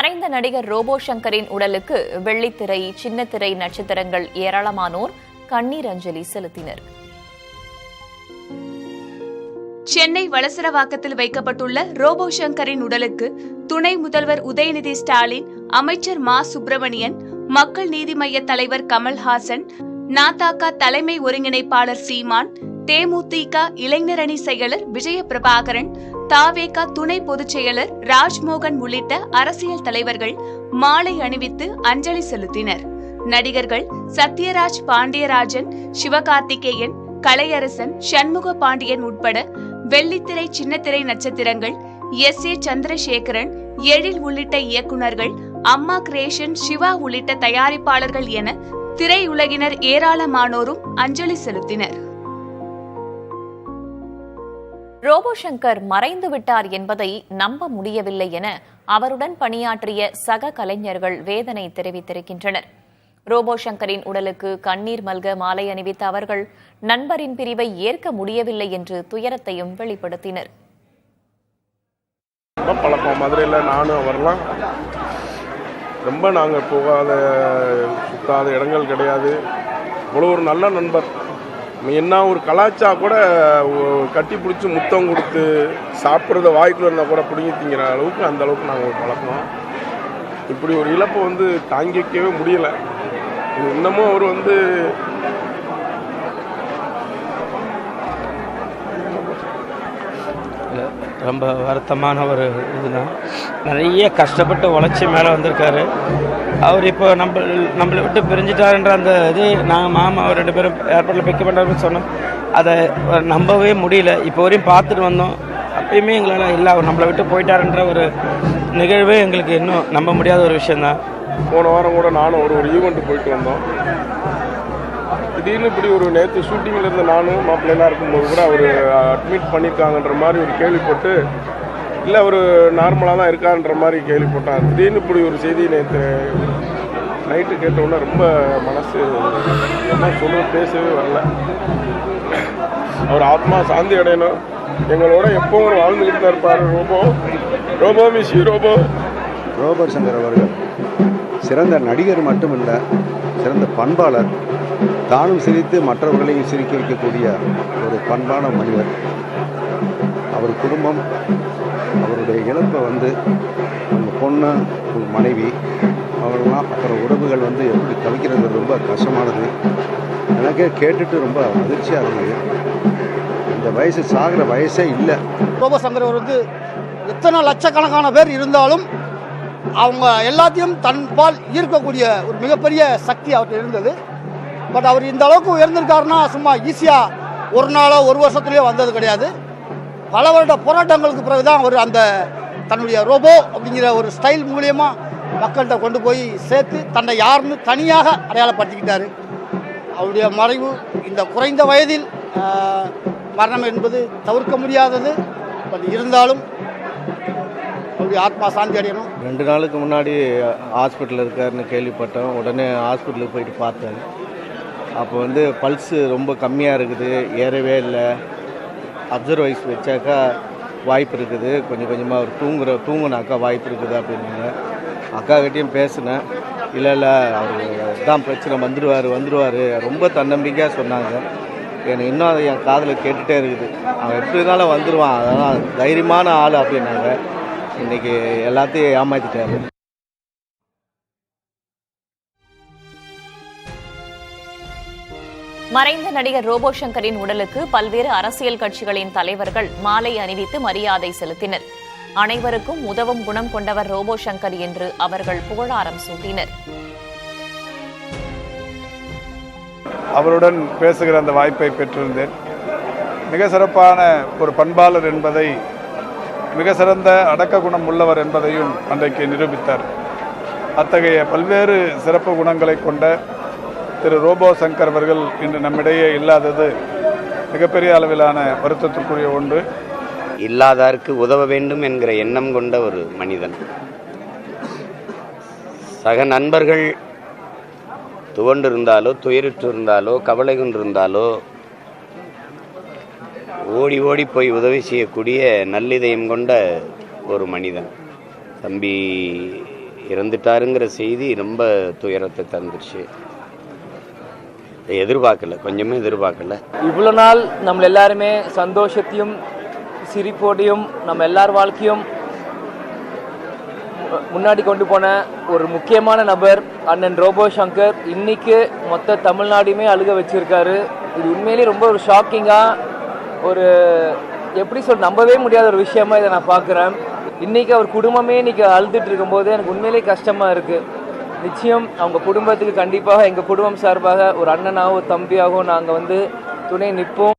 மறைந்த நடிகர் ரோபோ சங்கரின் உடலுக்கு வெள்ளித்திரை, சின்னத்திரை நட்சத்திரங்கள் ஏராளமானோர் கண்ணீர் அஞ்சலி செலுத்தினர். சென்னை வளசரவாக்கத்தில் வைக்கப்பட்டுள்ள ரோபோ சங்கரின் உடலுக்கு துணை முதல்வர் உதயநிதி ஸ்டாலின், அமைச்சர் மா. சுப்பிரமணியன், மக்கள் நீதி மய்ய தலைவர் கமல்ஹாசன், நாதக தலைமை ஒருங்கிணைப்பாளர் சீமான், தேமுதிக இளைஞரணி செயலர் விஜயபிரபாகரன், தாவேக துணை பொதுச் செயலர் ராஜ்மோகன் உள்ளிட்ட அரசியல் தலைவர்கள் மாலை அணிவித்து அஞ்சலி செலுத்தினர். நடிகர்கள் சத்யராஜ், பாண்டியராஜன், சிவகார்த்திகேயன், கலையரசன், சண்முக பாண்டியன் உட்பட வெள்ளித்திரை, சின்னத்திரை நட்சத்திரங்கள், எஸ். ஏ. சந்திரசேகரன், எழில் உள்ளிட்ட இயக்குநர்கள், அம்மா கிரியேஷன், சிவா உள்ளிட்ட தயாரிப்பாளர்கள் என திரையுலகினர் ஏராளமானோரும் அஞ்சலி செலுத்தினர். ரோபோ சங்கர் மறைந்து விட்டார் என்பதை நம்ப முடியவில்லை என அவருடன் பணியாற்றிய சக கலைஞர்கள் வேதனை தெரிவித்திருக்கின்றனர். ரோபோ சங்கரின் உடலுக்கு கண்ணீர் மல்க மாலை அணிவித்த அவர்கள் நண்பரின் பிரிவை ஏற்க முடியவில்லை என்று துயரத்தையும் வெளிப்படுத்தினர். பழக்கம் மதுரையில் நானும் அவரெல்லாம் ரொம்ப நாங்கள் போகாத சுத்தாத இடங்கள் கிடையாது. இவ்வளோ ஒரு நல்ல நண்பர். என்ன ஒரு கலாச்சா கூட கட்டி பிடிச்சி முத்தம் கொடுத்து சாப்பிட்றத வாய்க்குள்ள இருந்தால் கூட பிடிங்கி திங்கிற அளவுக்கு அந்த அளவுக்கு நாங்கள் பழக்கம். இப்படி ஒரு இழப்பை தாங்கிக்கவே முடியலை. இன்னமும் அவர் ரொம்ப வருத்தமான ஒரு இதுதான். நிறைய கஷ்டப்பட்டு உழைச்சி மேலே வந்திருக்காரு. அவர் இப்போ நம்மளை விட்டு பிரிஞ்சிட்டாருன்ற அந்த இது நாங்கள் மாமா அவர் 2 பேரும் ஏர்போர்ட்டில் பிக்கப் பண்ணுறதுன்னு சொன்னோம். அதை நம்பவே முடியல. இப்போ வரையும் பார்த்துட்டு வந்தோம். அப்பயுமே எங்களால் இல்லை, அவர் நம்மளை விட்டு போயிட்டாருன்ற ஒரு நிகழ்வே எங்களுக்கு இன்னும் நம்ப முடியாத ஒரு விஷயந்தான். போன வாரம் கூட நானும் ஒரு ஈவெண்ட் போயிட்டு வந்தோம். திடீர்னு இப்படி ஒரு நேற்று ஷூட்டிங்கில் இருந்த நானும் மாப்பிள்ளைலாம் இருக்கும்போது கூட அவர் அட்மிட் பண்ணியிருக்காங்கன்ற மாதிரி ஒரு கேள்விப்பட்டு, இல்லை அவர் நார்மலாக தான் இருக்கான்ற மாதிரி கேள்விப்பட்டான். திடீர்னு இப்படி ஒரு செய்தி நேற்று நைட்டு கேட்டவுடனே ரொம்ப மனசு என்ன சொல்ல பேசவே வரல. அவர் ஆத்மா சாந்தி அடையணும். எங்களோட எப்பவும் வாழ்ந்துக்கிட்டு தான் இருப்பார். Robo miss Robo. Robo Shankar அவர்கள் சிறந்த நடிகர் மட்டுமில்லை, சிறந்த பண்பாளர். தானும் சிரித்து மற்றவர்களையும் சிரிக்க வைக்கக்கூடிய ஒரு பண்பான மனிதர். அவர் குடும்பம், அவருடைய இழப்பை உங்கள் பொண்ணு, உங்கள் மனைவி, அவர்களெலாம் அப்புறம் உறவுகள் எப்படி தவிக்கிறது ரொம்ப கஷ்டமானது. எனக்கே கேட்டுட்டு ரொம்ப அதிர்ச்சியாக இருந்தது. இந்த வயசு சாகிற வயசே இல்லை. ரோபோ சங்கர் அவர் எத்தனை லட்சக்கணக்கான பேர் இருந்தாலும் அவங்க எல்லாத்தையும் தன்பால் ஈர்க்கக்கூடிய ஒரு மிகப்பெரிய சக்தி அவர்கிட்ட இருந்தது. பட் அவர் இந்த அளவுக்கு உயர்ந்திருக்காருன்னா சும்மா ஈஸியாக ஒரு நாளோ ஒரு வருஷத்துலேயோ வந்தது கிடையாது. பல வருட போராட்டங்களுக்கு பிறகுதான் அவர் அந்த தன்னுடைய ரோபோ அப்படிங்கிற ஒரு ஸ்டைல் மூலியமாக மக்கள்கிட்ட கொண்டு போய் சேர்த்து தன்னை யாருன்னு தனியாக அடையாளப்படுத்திக்கிட்டார். அவருடைய மறைவு இந்த குறைந்த வயதில் மரணம் என்பது தவிர்க்க முடியாதது. பட் இருந்தாலும் அவருடைய ஆத்மா சாந்தி அடையணும். 2 நாளுக்கு முன்னாடி ஹாஸ்பிட்டலில் இருக்காருன்னு கேள்விப்பட்டோம். உடனே ஹாஸ்பிட்டலுக்கு போயிட்டு பார்த்தேன். அப்போ பல்ஸு ரொம்ப கம்மியாக இருக்குது, ஏறவே இல்லை. அப்சர்வைஸ் வச்சாக்கா வாய்ப்பு இருக்குது, கொஞ்சம் கொஞ்சமாக அவர் தூங்குனாக்கா வாய்ப்பு இருக்குது அப்படின்னாங்க. அக்கா கிட்டேயும் பேசினேன். இல்லை அவர் தான் பிரச்சனை, வந்துடுவார் ரொம்ப தன்னம்பிக்கையாக சொன்னாங்க. எனக்கு இன்னும் அதை என் காதில் கேட்டுகிட்டே இருக்குது. அவன் எப்படி இருந்தாலும் வந்துடுவான், அதெல்லாம் தைரியமான ஆள் அப்படின்னாங்க. இன்றைக்கி எல்லாத்தையும் ஏமாற்றிட்டாரு. மறைந்த நடிகர் ரோபோ சங்கரின் உடலுக்கு பல்வேறு அரசியல் கட்சிகளின் தலைவர்கள் மாலை அணிவித்து மரியாதை செலுத்தினர். அனைவருக்கும் உதவும் குணம் கொண்டவர் ரோபோ சங்கர் என்று அவர்கள் புகழாரம் சூட்டினர். அவருடன் பேசுகிற அந்த வாய்ப்பை பெற்றிருந்தேன். மிக சிறப்பான ஒரு பண்பாளர் என்பதை, மிக சிறந்த அடக்க குணம் உள்ளவர் என்பதையும் அன்றைக்கு நிரூபித்தார். அத்தகைய பல்வேறு சிறப்பு குணங்களை கொண்ட திரு ரோபோ சங்கர் அவர்கள் இன்று நம்மிடையே இல்லாதது மிகப்பெரிய அளவிலான வருத்தத்திற்குரிய ஒன்று. இல்லாதாருக்கு உதவ வேண்டும் என்கிற எண்ணம் கொண்ட ஒரு மனிதன். சக நண்பர்கள் துவண்டிருந்தாலோ, துயரிட்டு இருந்தாலோ, கவலை கொண்டிருந்தாலோ ஓடி ஓடி போய் உதவி செய்யக்கூடிய நல்லிதயம் கொண்ட ஒரு மனிதன். தம்பி இறந்துட்டாருங்கிற செய்தி ரொம்ப துயரத்தை தந்துருச்சு. எதிர்பார்க்கல, கொஞ்சமே எதிர்பார்க்கல. இவ்வளோ நாள் நம்ம எல்லாருமே சந்தோஷத்தையும் சிரிப்போடையும் நம்ம எல்லார் வாழ்க்கையும் முன்னாடி கொண்டு போன ஒரு முக்கியமான நபர் அண்ணன் ரோபோ சங்கர் இன்னைக்கு மொத்த தமிழ்நாடுமே அழுக வச்சிருக்காரு. இது உண்மையிலேயே ரொம்ப ஒரு ஷாக்கிங்காக, ஒரு எப்படி நம்பவே முடியாத ஒரு விஷயமா இதை நான் பார்க்குறேன். இன்னைக்கு அவர் குடும்பமே இன்னைக்கு அழுதுட்டு இருக்கும்போது எனக்கு உண்மையிலேயே கஷ்டமாக இருக்குது. நிச்சயம் அவங்க குடும்பத்துக்கு கண்டிப்பாக எங்கள் குடும்பம் சார்பாக ஒரு அண்ணனாகவும் ஒரு தம்பியாகவும் நாங்கள் துணை நிற்போம்.